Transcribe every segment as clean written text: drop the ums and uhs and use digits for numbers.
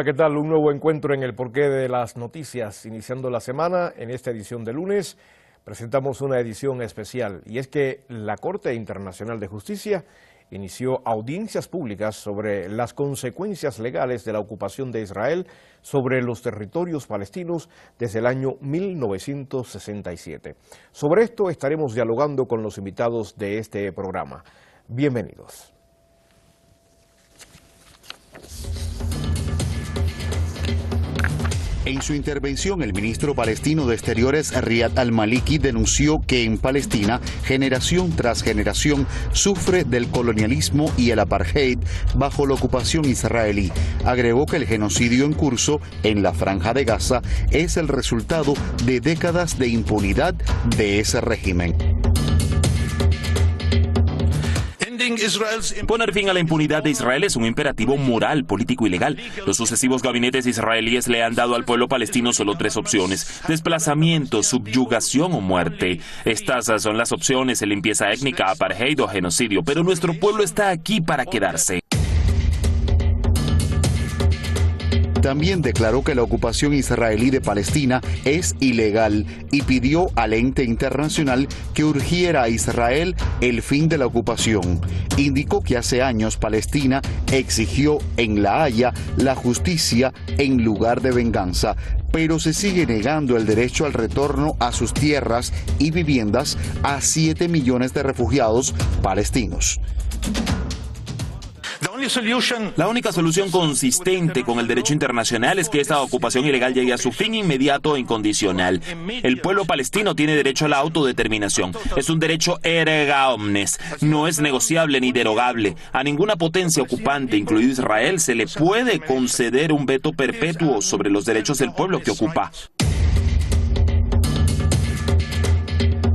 ¿qué tal? Un nuevo encuentro en el porqué de las noticias. Iniciando la semana, en esta edición de lunes, presentamos una edición especial. Y es que la Corte Internacional de Justicia inició audiencias públicas sobre las consecuencias legales de la ocupación de Israel sobre los territorios palestinos desde el año 1967. Sobre esto estaremos dialogando con los invitados de este programa. Bienvenidos. En su intervención, el ministro palestino de Exteriores, Riyad al-Maliki, denunció que en Palestina, generación tras generación, sufre del colonialismo y el apartheid bajo la ocupación israelí. Agregó que el genocidio en curso en la Franja de Gaza es el resultado de décadas de impunidad de ese régimen. Poner fin a la impunidad de Israel es un imperativo moral, político y legal. Los sucesivos gabinetes israelíes le han dado al pueblo palestino solo tres opciones: desplazamiento, subyugación o muerte. Estas son las opciones: limpieza étnica, apartheid o genocidio. Pero nuestro pueblo está aquí para quedarse. También declaró que la ocupación israelí de Palestina es ilegal y pidió al ente internacional que urgiera a Israel el fin de la ocupación. Indicó que hace años Palestina exigió en La Haya la justicia en lugar de venganza, pero se sigue negando el derecho al retorno a sus tierras y viviendas a 7 millones de refugiados palestinos. La única solución consistente con el derecho internacional es que esta ocupación ilegal llegue a su fin inmediato e incondicional. El pueblo palestino tiene derecho a la autodeterminación. Es un derecho erga omnes. No es negociable ni derogable. A ninguna potencia ocupante, incluido Israel, se le puede conceder un veto perpetuo sobre los derechos del pueblo que ocupa.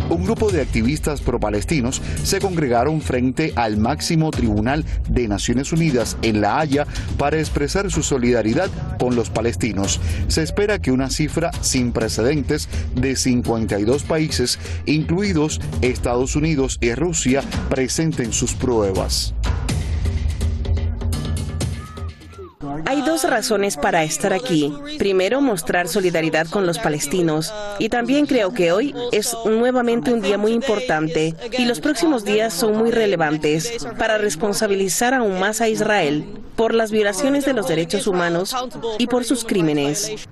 Un grupo de activistas pro-palestinos se congregaron frente al máximo tribunal de Naciones Unidas en La Haya para expresar su solidaridad con los palestinos. Se espera que una cifra sin precedentes de 52 países, incluidos Estados Unidos y Rusia, presenten sus pruebas. Hay dos razones para estar aquí. Primero, mostrar solidaridad con los palestinos. Y también creo que hoy es nuevamente un día muy importante y los próximos días son muy relevantes para responsabilizar aún más a Israel por las violaciones de los derechos humanos y por sus crímenes.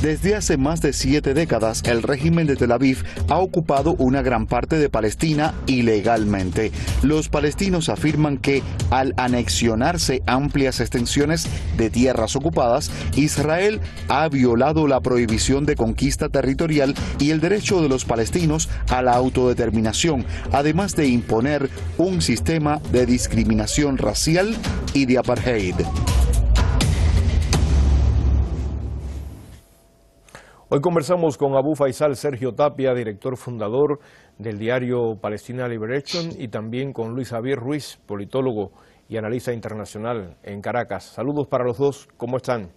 Desde hace más de 7 décadas, el régimen de Tel Aviv ha ocupado una gran parte de Palestina ilegalmente. Los palestinos afirman que, al anexionarse amplias extensiones de tierras ocupadas, Israel ha violado la prohibición de conquista territorial y el derecho de los palestinos a la autodeterminación, además de imponer un sistema de discriminación racial y de apartheid. Hoy conversamos con Abu Faisal Sergio Tapia, director fundador del diario Palestina Liberation, y también con Luis Javier Ruiz, politólogo y analista internacional en Caracas. Saludos para los dos, ¿cómo están?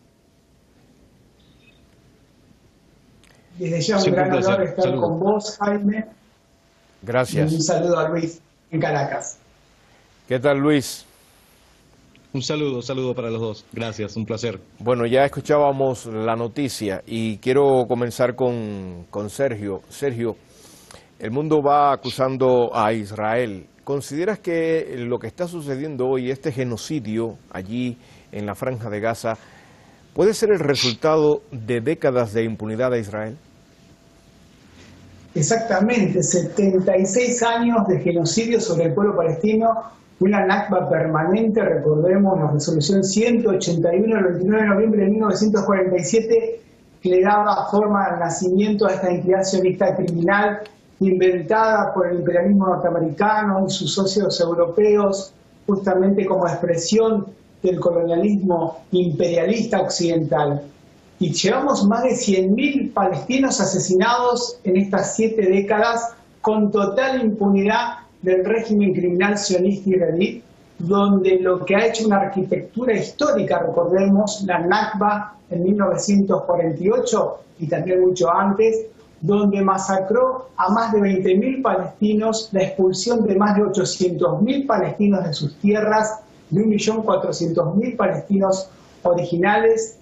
Desde ya un gran honor estar con vos, Jaime. Gracias. Y un saludo a Luis en Caracas. ¿Qué tal, Luis? Un saludo para los dos. Gracias, un placer. Bueno, ya escuchábamos la noticia y quiero comenzar con Sergio. Sergio, el mundo va acusando a Israel. ¿Consideras que lo que está sucediendo hoy, este genocidio allí en la Franja de Gaza, puede ser el resultado de décadas de impunidad de Israel? Exactamente, 76 años de genocidio sobre el pueblo palestino. Una Nakba permanente, recordemos la resolución 181 del 29 de noviembre de 1947, que le daba forma al nacimiento a esta entidad sionista criminal inventada por el imperialismo norteamericano y sus socios europeos, justamente como expresión del colonialismo imperialista occidental. Y llevamos más de 100.000 palestinos asesinados en estas 7 décadas con total impunidad del régimen criminal sionista israelí, donde lo que ha hecho una arquitectura histórica, recordemos la Nakba en 1948 y también mucho antes, donde masacró a más de 20.000 palestinos, la expulsión de más de 800.000 palestinos de sus tierras de 1.400.000 palestinos originales.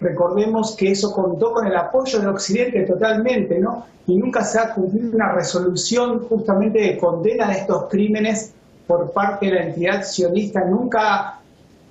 Recordemos que eso contó con el apoyo del Occidente totalmente, ¿no? Y nunca se ha cumplido una resolución justamente de condena de estos crímenes por parte de la entidad sionista. Nunca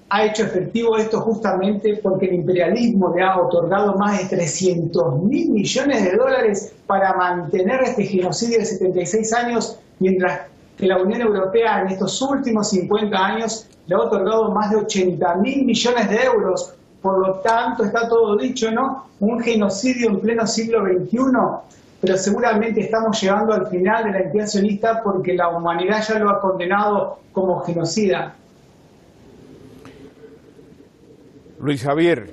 ha hecho efectivo esto justamente porque el imperialismo le ha otorgado más de 300.000 millones de dólares para mantener este genocidio de 76 años, mientras que la Unión Europea en estos últimos 50 años le ha otorgado más de 80.000 millones de euros. Por lo tanto, está todo dicho, ¿no? Un genocidio en pleno siglo XXI, pero seguramente estamos llegando al final de la entidad sionista porque la humanidad ya lo ha condenado como genocida. Luis Javier,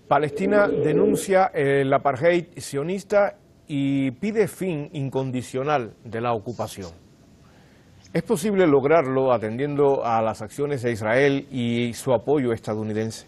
Palestina denuncia el apartheid sionista y pide fin incondicional de la ocupación. ¿Es posible lograrlo atendiendo a las acciones de Israel y su apoyo estadounidense?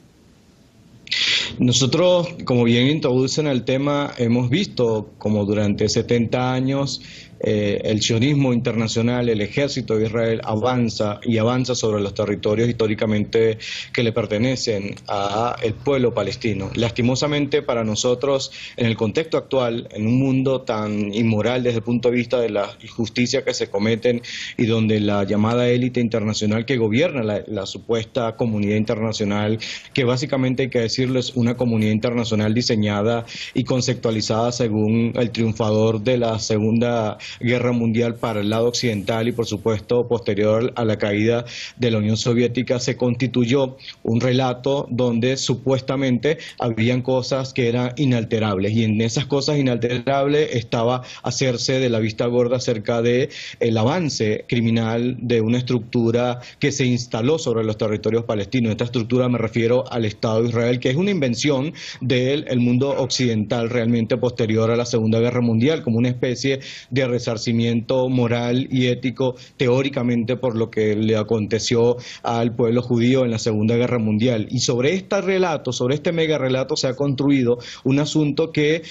Nosotros, como bien introducen el tema, hemos visto como durante 70 años el sionismo internacional, el ejército de Israel avanza y avanza sobre los territorios históricamente que le pertenecen al pueblo palestino. Lastimosamente para nosotros, en el contexto actual, en un mundo tan inmoral desde el punto de vista de las injusticias que se cometen y donde la llamada élite internacional que gobierna la supuesta comunidad internacional, que básicamente hay que decirles una comunidad internacional diseñada y conceptualizada según el triunfador de la Segunda Guerra Mundial para el lado occidental y por supuesto posterior a la caída de la Unión Soviética, se constituyó un relato donde supuestamente habían cosas que eran inalterables, y en esas cosas inalterables estaba hacerse de la vista gorda acerca de el avance criminal de una estructura que se instaló sobre los territorios palestinos. Esta estructura me refiero al Estado de Israel, que es una invención del mundo occidental realmente posterior a la Segunda Guerra Mundial, como una especie de resarcimiento moral y ético teóricamente por lo que le aconteció al pueblo judío en la Segunda Guerra Mundial. Y sobre este relato, sobre este mega relato, se ha construido un asunto que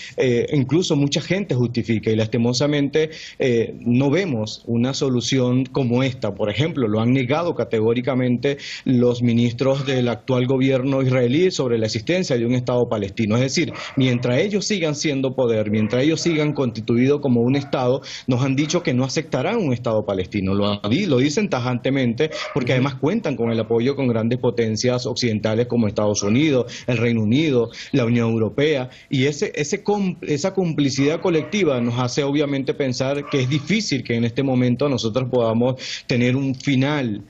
incluso mucha gente justifica, y lastimosamente no vemos una solución como esta. Por ejemplo, lo han negado categóricamente los ministros del actual gobierno israelí sobre la existencia de un Estado palestino. Es decir, mientras ellos sigan siendo poder, mientras ellos sigan constituidos como un Estado, nos han dicho que no aceptarán un Estado palestino. Lo dicen tajantemente porque además cuentan con el apoyo con grandes potencias occidentales como Estados Unidos, el Reino Unido, la Unión Europea, y esa complicidad colectiva nos hace obviamente pensar que es difícil que en este momento nosotros podamos tener un final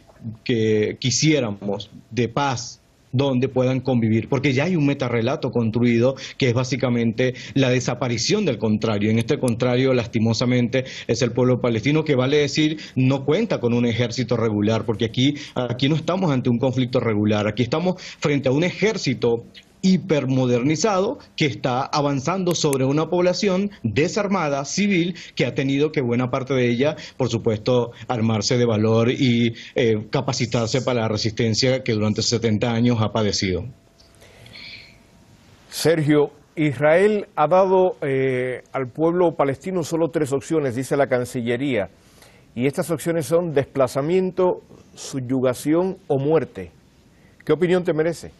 que quisiéramos de paz, donde puedan convivir, porque ya hay un metarrelato construido que es básicamente la desaparición del contrario. En este contrario, lastimosamente, es el pueblo palestino, que vale decir no cuenta con un ejército regular, porque aquí no estamos ante un conflicto regular, aquí estamos frente a un ejército hipermodernizado que está avanzando sobre una población desarmada, civil, que ha tenido que buena parte de ella, por supuesto, armarse de valor y capacitarse para la resistencia que durante 70 años ha padecido. Sergio, Israel ha dado al pueblo palestino solo 3 opciones, dice la Cancillería, y estas opciones son desplazamiento, subyugación o muerte. ¿Qué opinión te merece?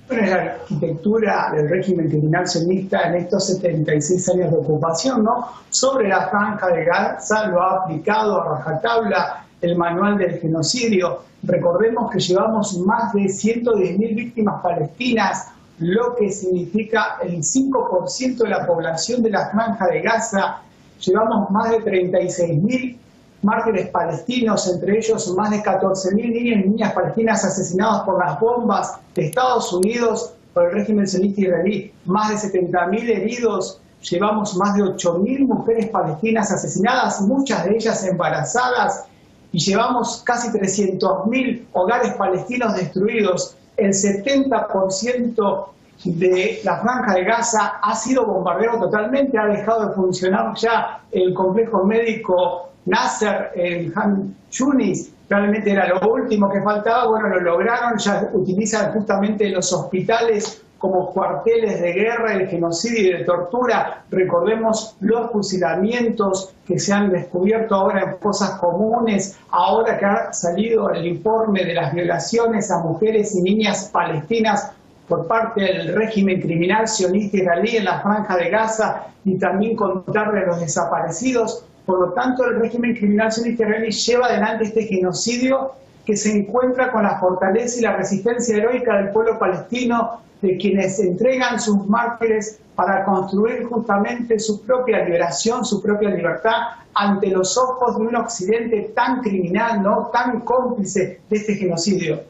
Es la arquitectura del régimen criminal sionista en estos 76 años de ocupación, ¿no? Sobre la franja de Gaza lo ha aplicado a rajatabla el manual del genocidio. Recordemos que llevamos más de 110.000 víctimas palestinas, lo que significa el 5% de la población de la franja de Gaza. Llevamos más de 36.000 mártires palestinos, entre ellos más de 14.000 niños y niñas palestinas asesinados por las bombas de Estados Unidos por el régimen sionista israelí, más de 70.000 heridos, llevamos más de 8.000 mujeres palestinas asesinadas, muchas de ellas embarazadas, y llevamos casi 300.000 hogares palestinos destruidos. El 70% de la franja de Gaza ha sido bombardeado totalmente, ha dejado de funcionar ya el complejo médico Nasser, el Han Yunis. Realmente era lo último que faltaba. Bueno, lo lograron, ya utilizan justamente los hospitales como cuarteles de guerra, de genocidio y de tortura. Recordemos los fusilamientos que se han descubierto ahora en fosas comunes, ahora que ha salido el informe de las violaciones a mujeres y niñas palestinas por parte del régimen criminal sionista israelí en la Franja de Gaza, y también contar de los desaparecidos. Por lo tanto, el régimen criminal sionista israelí lleva adelante este genocidio que se encuentra con la fortaleza y la resistencia heroica del pueblo palestino, de quienes entregan sus mártires para construir justamente su propia liberación, su propia libertad, ante los ojos de un occidente tan criminal, ¿no?, tan cómplice de este genocidio.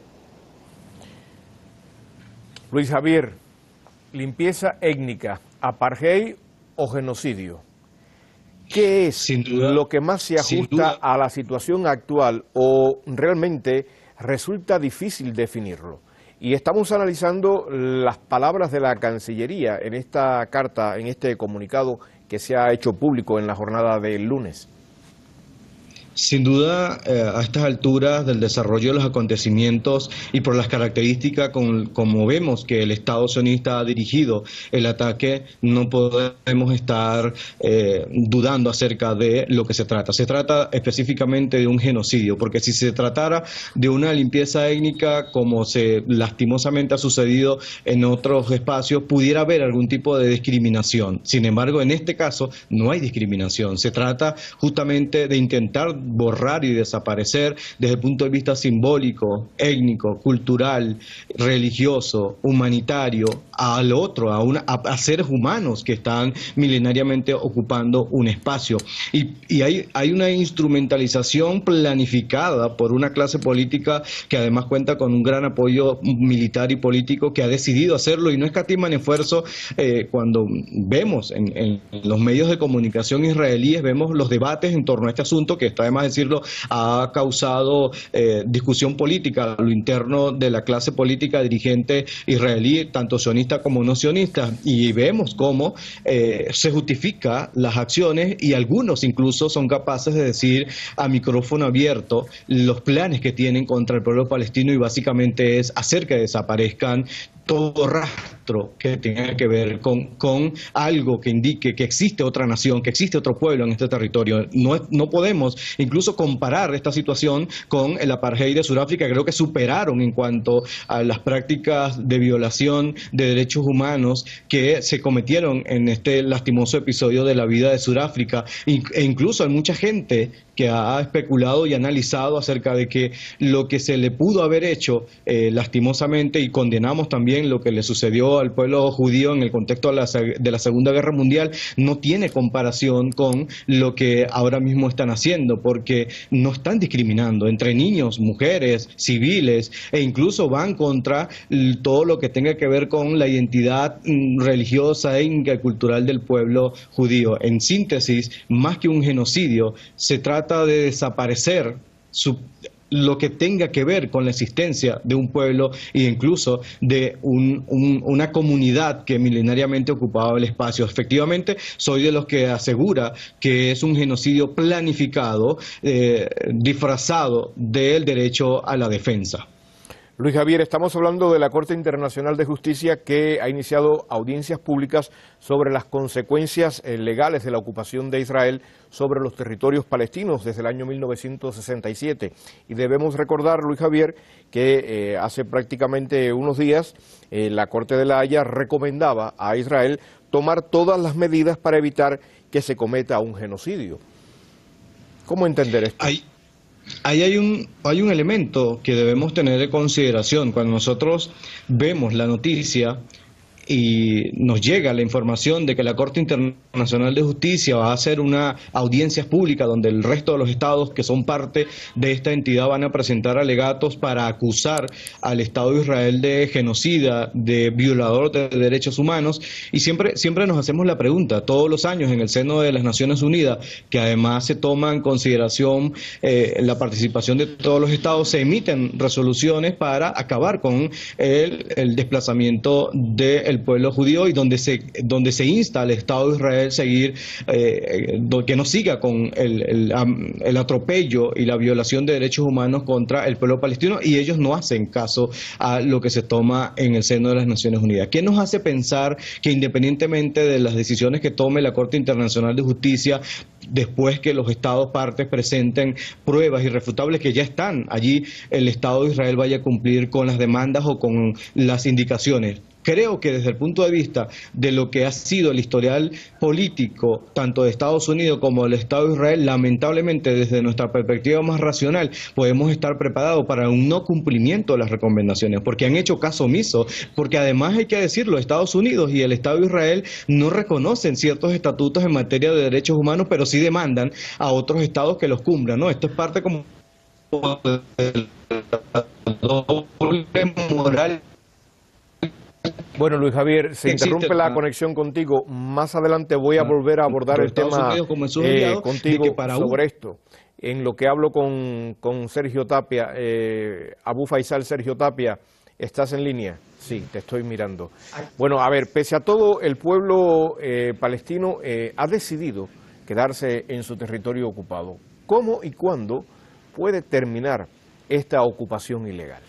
Luis Javier, limpieza étnica, apartheid o genocidio. ¿Qué es lo que más se ajusta a la situación actual o realmente resulta difícil definirlo? Y estamos analizando las palabras de la Cancillería en esta carta, en este comunicado que se ha hecho público en la jornada del lunes. Sin duda, a estas alturas del desarrollo de los acontecimientos y por las características como vemos que el Estado sionista ha dirigido el ataque, no podemos estar dudando acerca de lo que se trata. Se trata específicamente de un genocidio, porque si se tratara de una limpieza étnica, como se lastimosamente ha sucedido en otros espacios, pudiera haber algún tipo de discriminación. Sin embargo, en este caso no hay discriminación. Se trata justamente de intentar borrar y desaparecer desde el punto de vista simbólico, étnico, cultural, religioso, humanitario, al otro, a seres humanos que están milenariamente ocupando un espacio. Y hay una instrumentalización planificada por una clase política que además cuenta con un gran apoyo militar y político, que ha decidido hacerlo y no escatiman esfuerzo. Cuando vemos en los medios de comunicación israelíes, vemos los debates en torno a este asunto, que está además decirlo, ha causado discusión política a lo interno de la clase política dirigente israelí, tanto sionista como no sionista, y vemos cómo se justifica las acciones, y algunos incluso son capaces de decir a micrófono abierto los planes que tienen contra el pueblo palestino, y básicamente es hacer que desaparezcan todo rastro que tenga que ver con algo que indique que existe otra nación, que existe otro pueblo en este territorio. No podemos incluso comparar esta situación con el apartheid de Sudáfrica. Creo que superaron en cuanto a las prácticas de violación de derechos humanos que se cometieron en este lastimoso episodio de la vida de Sudáfrica, e incluso hay mucha gente que ha especulado y analizado acerca de que lo que se le pudo haber hecho lastimosamente, y condenamos también lo que le sucedió al pueblo judío en el contexto de la Segunda Guerra Mundial, no tiene comparación con lo que ahora mismo están haciendo, porque no están discriminando entre niños, mujeres, civiles, e incluso van contra todo lo que tenga que ver con la identidad religiosa, étnica y cultural del pueblo judío. En síntesis, más que un genocidio, se trata de desaparecer lo que tenga que ver con la existencia de un pueblo e incluso de una comunidad que milenariamente ocupaba el espacio. Efectivamente, soy de los que asegura que es un genocidio planificado, disfrazado del derecho a la defensa. Luis Javier, estamos hablando de la Corte Internacional de Justicia, que ha iniciado audiencias públicas sobre las consecuencias legales de la ocupación de Israel sobre los territorios palestinos desde el año 1967. Y debemos recordar, Luis Javier, que hace prácticamente unos días la Corte de La Haya recomendaba a Israel tomar todas las medidas para evitar que se cometa un genocidio. ¿Cómo entender esto? Ahí hay un elemento que debemos tener en consideración. Cuando nosotros vemos la noticia y nos llega la información de que la Corte Internacional de Justicia va a hacer una audiencia pública donde el resto de los estados que son parte de esta entidad van a presentar alegatos para acusar al Estado de Israel de genocida, de violador de derechos humanos, y siempre nos hacemos la pregunta, todos los años en el seno de las Naciones Unidas, que además se toma en consideración la participación de todos los estados, se emiten resoluciones para acabar con el desplazamiento del el pueblo judío y donde se insta al Estado de Israel seguir, que no siga con el atropello y la violación de derechos humanos contra el pueblo palestino, y ellos no hacen caso a lo que se toma en el seno de las Naciones Unidas. ¿Qué nos hace pensar que independientemente de las decisiones que tome la Corte Internacional de Justicia, después que los Estados partes presenten pruebas irrefutables que ya están allí, el Estado de Israel vaya a cumplir con las demandas o con las indicaciones? Creo que desde el punto de vista de lo que ha sido el historial político, tanto de Estados Unidos como del Estado de Israel, lamentablemente desde nuestra perspectiva más racional, podemos estar preparados para un no cumplimiento de las recomendaciones, porque han hecho caso omiso, porque además hay que decirlo, Estados Unidos y el Estado de Israel no reconocen ciertos estatutos en materia de derechos humanos, pero sí demandan a otros estados que los cumplan, ¿no? Esto es parte como de doble moral. Bueno, Luis Javier, se interrumpe la conexión contigo. Más adelante voy a volver a abordar el tema contigo sobre esto. En lo que hablo con Sergio Tapia, Abu Faisal Sergio Tapia, ¿estás en línea? Sí, te estoy mirando. Bueno, a ver, pese a todo, el pueblo palestino ha decidido quedarse en su territorio ocupado. ¿Cómo y cuándo puede terminar esta ocupación ilegal?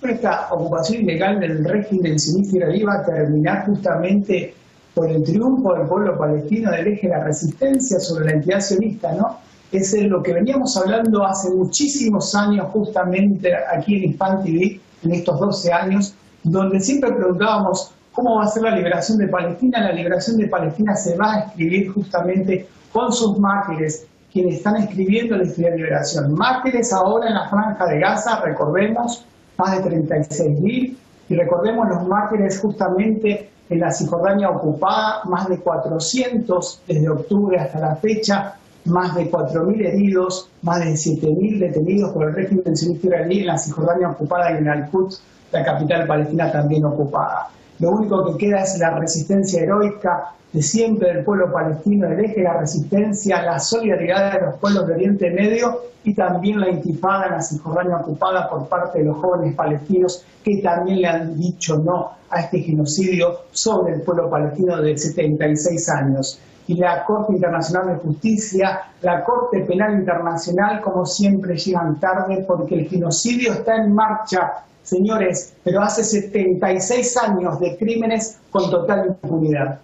Esta ocupación ilegal del régimen sionista israelí va a terminar justamente por el triunfo del pueblo palestino del eje de la resistencia sobre la entidad sionista, ¿no? Es lo que veníamos hablando hace muchísimos años, justamente aquí en Hispan TV, en estos 12 años, donde siempre preguntábamos cómo va a ser la liberación de Palestina. La liberación de Palestina se va a escribir justamente con sus mártires, quienes están escribiendo la historia de liberación. Mártires ahora en la Franja de Gaza, recordemos, más de 36.000, y recordemos los mártires justamente en la Cisjordania ocupada, más de 400 desde octubre hasta la fecha, más de 4.000 heridos, más de 7.000 detenidos por el régimen sionista israelí en la Cisjordania ocupada y en Al-Quds, la capital palestina también ocupada. Lo único que queda es la resistencia heroica de siempre del pueblo palestino, el eje de la resistencia, la solidaridad de los pueblos de Oriente Medio y también la intifada en la Cisjordania ocupada por parte de los jóvenes palestinos que también le han dicho no a este genocidio sobre el pueblo palestino de 76 años. Y la Corte Internacional de Justicia, la Corte Penal Internacional, como siempre, llegan tarde porque el genocidio está en marcha, señores, pero hace 76 años de crímenes con total impunidad.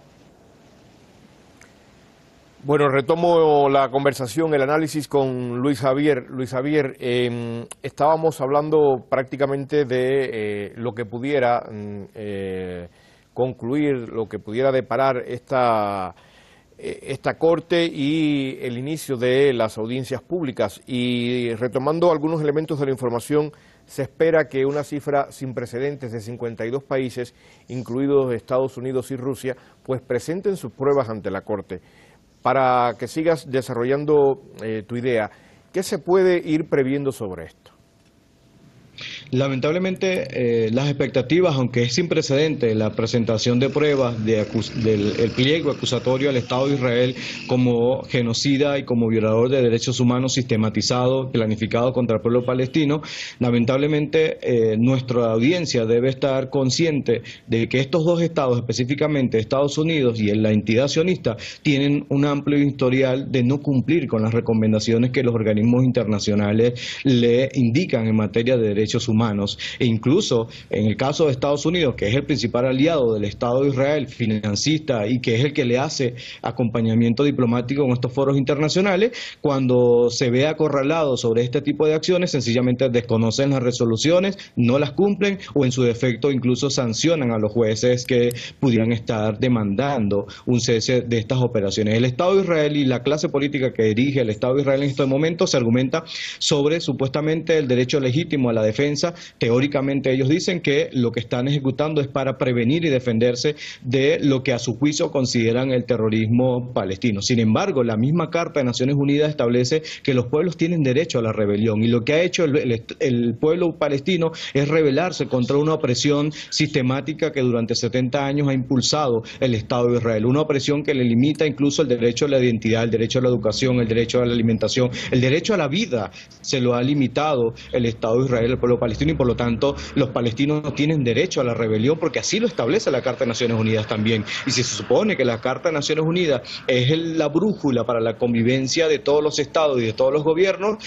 Bueno, retomo la conversación, el análisis con Luis Javier. Luis Javier, estábamos hablando prácticamente de lo que pudiera concluir, lo que pudiera deparar esta corte y el inicio de las audiencias públicas. Y retomando algunos elementos de la información, se espera que una cifra sin precedentes de 52 países, incluidos Estados Unidos y Rusia, pues presenten sus pruebas ante la corte. Para que sigas desarrollando tu idea, ¿qué se puede ir previendo sobre esto? Lamentablemente las expectativas, aunque es sin precedente la presentación de pruebas del pliego acusatorio al Estado de Israel como genocida y como violador de derechos humanos sistematizado, planificado contra el pueblo palestino, lamentablemente nuestra audiencia debe estar consciente de que estos dos estados, específicamente Estados Unidos y la entidad sionista, tienen un amplio historial de no cumplir con las recomendaciones que los organismos internacionales le indican en materia de derechos humanos. E incluso en el caso de Estados Unidos, que es el principal aliado del Estado de Israel, financista, y que es el que le hace acompañamiento diplomático en estos foros internacionales, cuando se ve acorralado sobre este tipo de acciones, sencillamente desconocen las resoluciones, no las cumplen o en su defecto incluso sancionan a los jueces que pudieran estar demandando un cese de estas operaciones. El Estado de Israel y la clase política que dirige el Estado de Israel en estos momentos se argumenta sobre supuestamente el derecho legítimo a la defensa. Teóricamente ellos dicen que lo que están ejecutando es para prevenir y defenderse de lo que a su juicio consideran el terrorismo palestino. Sin embargo, la misma Carta de Naciones Unidas establece que los pueblos tienen derecho a la rebelión y lo que ha hecho el pueblo palestino es rebelarse contra una opresión sistemática que durante 70 años ha impulsado el Estado de Israel, una opresión que le limita incluso el derecho a la identidad, el derecho a la educación, el derecho a la alimentación, el derecho a la vida, se lo ha limitado el Estado de Israel, el pueblo palestino. palestino y por lo tanto los palestinos no tienen derecho a la rebelión porque así lo establece la Carta de Naciones Unidas también. Y si se supone que la Carta de Naciones Unidas es la brújula para la convivencia de todos los estados y de todos los gobiernos,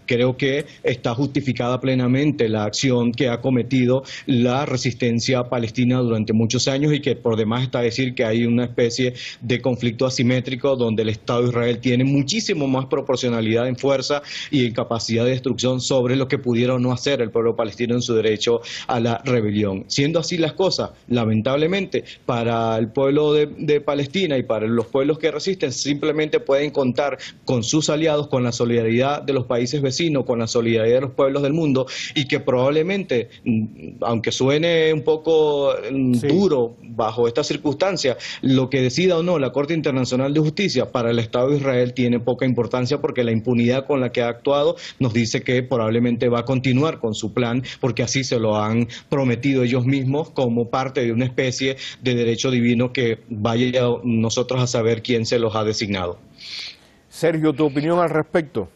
creo que está justificada plenamente la acción que ha cometido la resistencia palestina durante muchos años y que por demás está decir que hay una especie de conflicto asimétrico donde el Estado de Israel tiene muchísimo más proporcionalidad en fuerza y en capacidad de destrucción sobre lo que pudiera o no hacer el pueblo palestino en su derecho a la rebelión. Siendo así las cosas, lamentablemente, para el pueblo de Palestina y para los pueblos que resisten, simplemente pueden contar con sus aliados, con la solidaridad de los países vecinos, con la solidaridad de los pueblos del mundo y que probablemente, aunque suene un poco duro bajo estas circunstancias, lo que decida o no la Corte Internacional de Justicia para el Estado de Israel tiene poca importancia porque la impunidad con la que ha actuado nos dice que probablemente va a continuar con su plan porque así se lo han prometido ellos mismos como parte de una especie de derecho divino que vaya nosotros a saber quién se los ha designado. Sergio, ¿tu opinión al respecto?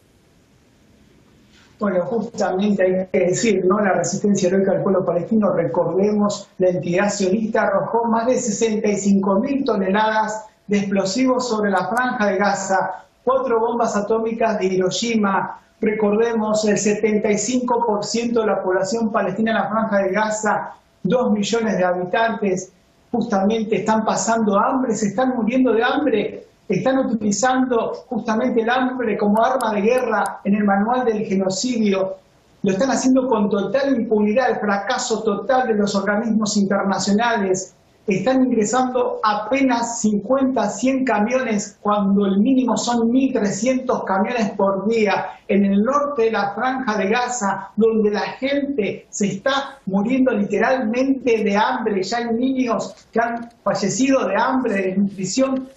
Bueno, justamente hay que decir, ¿no? La resistencia heroica del pueblo palestino, recordemos, la entidad sionista arrojó más de 65.000 toneladas de explosivos sobre la franja de Gaza, 4 bombas atómicas de Hiroshima. Recordemos, el 75% de la población palestina en la franja de Gaza, 2 millones de habitantes, justamente están pasando hambre, se están muriendo de hambre. Están utilizando justamente el hambre como arma de guerra en el manual del genocidio. Lo están haciendo con total impunidad, el fracaso total de los organismos internacionales. Están ingresando apenas 50, 100 camiones, cuando el mínimo son 1.300 camiones por día. En el norte de la franja de Gaza, donde la gente se está muriendo literalmente de hambre. Ya hay niños que han fallecido de hambre, de desnutrición.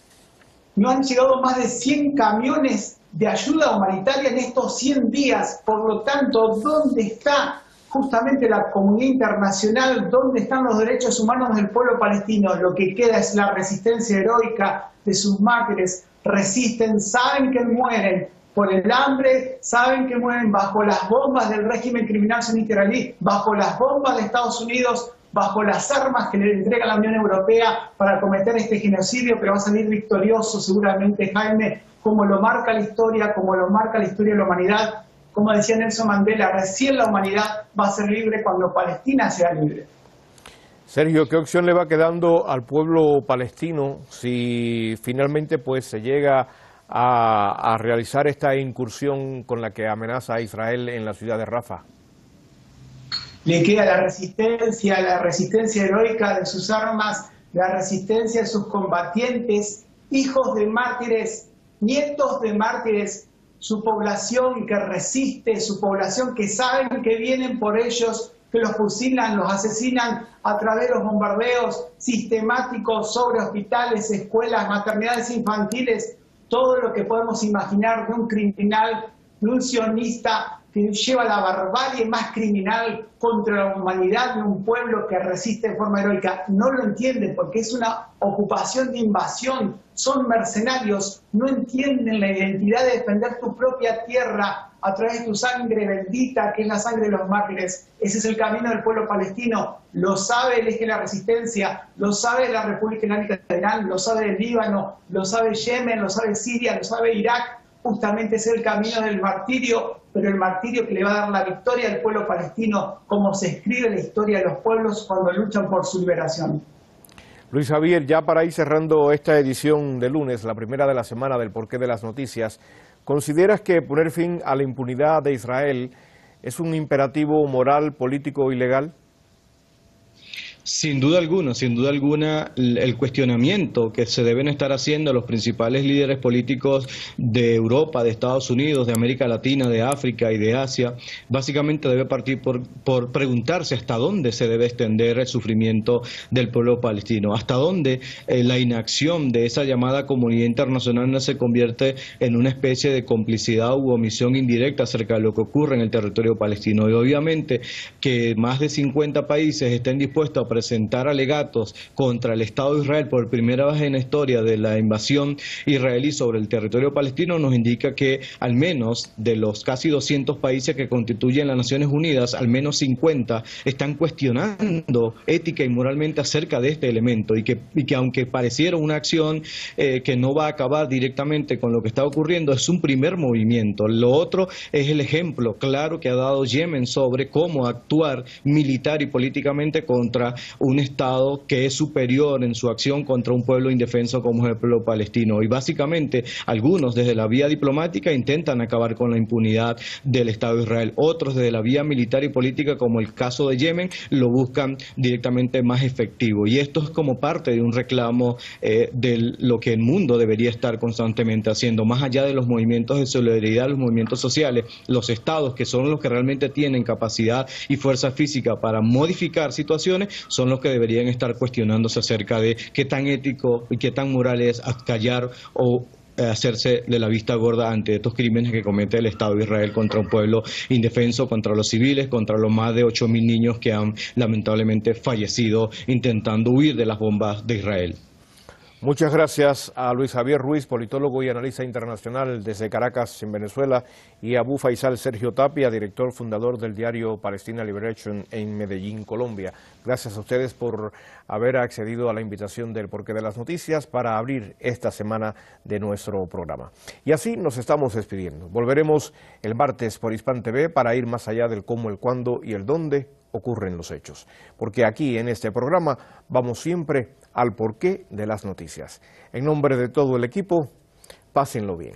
No han llegado más de 100 camiones de ayuda humanitaria en estos 100 días. Por lo tanto, ¿dónde está justamente la comunidad internacional? ¿Dónde están los derechos humanos del pueblo palestino? Lo que queda es la resistencia heroica de sus mártires. Resisten, saben que mueren por el hambre, saben que mueren bajo las bombas del régimen criminal sionista israelí, bajo las bombas de Estados Unidos, bajo las armas que le entrega la Unión Europea para cometer este genocidio, pero va a salir victorioso seguramente, Jaime, como lo marca la historia, como lo marca la historia de la humanidad. Como decía Nelson Mandela, recién la humanidad va a ser libre cuando Palestina sea libre. Sergio, ¿qué opción le va quedando al pueblo palestino si finalmente pues se llega a realizar esta incursión con la que amenaza a Israel en la ciudad de Rafah? Le queda la resistencia heroica de sus armas, la resistencia de sus combatientes, hijos de mártires, nietos de mártires, su población que resiste, su población que saben que vienen por ellos, que los fusilan, los asesinan a través de los bombardeos sistemáticos sobre hospitales, escuelas, maternidades infantiles, todo lo que podemos imaginar de un criminal, de un sionista que lleva la barbarie más criminal contra la humanidad de un pueblo que resiste de forma heroica. No lo entienden porque es una ocupación de invasión, son mercenarios, no entienden la identidad de defender tu propia tierra a través de tu sangre bendita, que es la sangre de los mártires. Ese es el camino del pueblo palestino, lo sabe el eje de la resistencia, lo sabe la República Islámica de Irán, lo sabe el Líbano, lo sabe Yemen, lo sabe Siria, lo sabe Irak. Justamente es el camino del martirio, pero el martirio que le va a dar la victoria al pueblo palestino, como se escribe la historia de los pueblos cuando luchan por su liberación. Luis Javier, ya para ir cerrando esta edición de lunes, la primera de la semana del Porqué de las Noticias, ¿consideras que poner fin a la impunidad de Israel es un imperativo moral, político y legal? Sin duda alguna, el cuestionamiento que se deben estar haciendo los principales líderes políticos de Europa, de Estados Unidos, de América Latina, de África y de Asia, básicamente debe partir por preguntarse hasta dónde se debe extender el sufrimiento del pueblo palestino, hasta dónde la inacción de esa llamada comunidad internacional no se convierte en una especie de complicidad u omisión indirecta acerca de lo que ocurre en el territorio palestino. Y obviamente que más de 50 países estén dispuestos a presentar presentar alegatos contra el Estado de Israel por primera vez en la historia de la invasión israelí sobre el territorio palestino nos indica que al menos de los casi 200 países que constituyen las Naciones Unidas, al menos 50 están cuestionando ética y moralmente acerca de este elemento y que aunque pareciera una acción que no va a acabar directamente con lo que está ocurriendo, es un primer movimiento. Lo otro es el ejemplo claro que ha dado Yemen sobre cómo actuar militar y políticamente contra un Estado que es superior en su acción contra un pueblo indefenso como es el pueblo palestino. Y básicamente algunos desde la vía diplomática intentan acabar con la impunidad del Estado de Israel. Otros desde la vía militar y política, como el caso de Yemen, lo buscan directamente más efectivo. Y esto es como parte de un reclamo de lo que el mundo debería estar constantemente haciendo. Más allá de los movimientos de solidaridad, los movimientos sociales, los estados, que son los que realmente tienen capacidad y fuerza física para modificar situaciones, son los que deberían estar cuestionándose acerca de qué tan ético y qué tan moral es callar o hacerse de la vista gorda ante estos crímenes que comete el Estado de Israel contra un pueblo indefenso, contra los civiles, contra los más de 8.000 niños que han lamentablemente fallecido intentando huir de las bombas de Israel. Muchas gracias a Luis Javier Ruiz, politólogo y analista internacional desde Caracas, en Venezuela, y a Abu Faisal Sergio Tapia, director fundador del diario Palestina Liberation en Medellín, Colombia. Gracias a ustedes por haber accedido a la invitación del Porqué de las Noticias para abrir esta semana de nuestro programa. Y así nos estamos despidiendo. Volveremos el martes por Hispan TV para ir más allá del cómo, el cuándo y el dónde ocurren los hechos. Porque aquí en este programa vamos siempre al porqué de las noticias. En nombre de todo el equipo, pásenlo bien.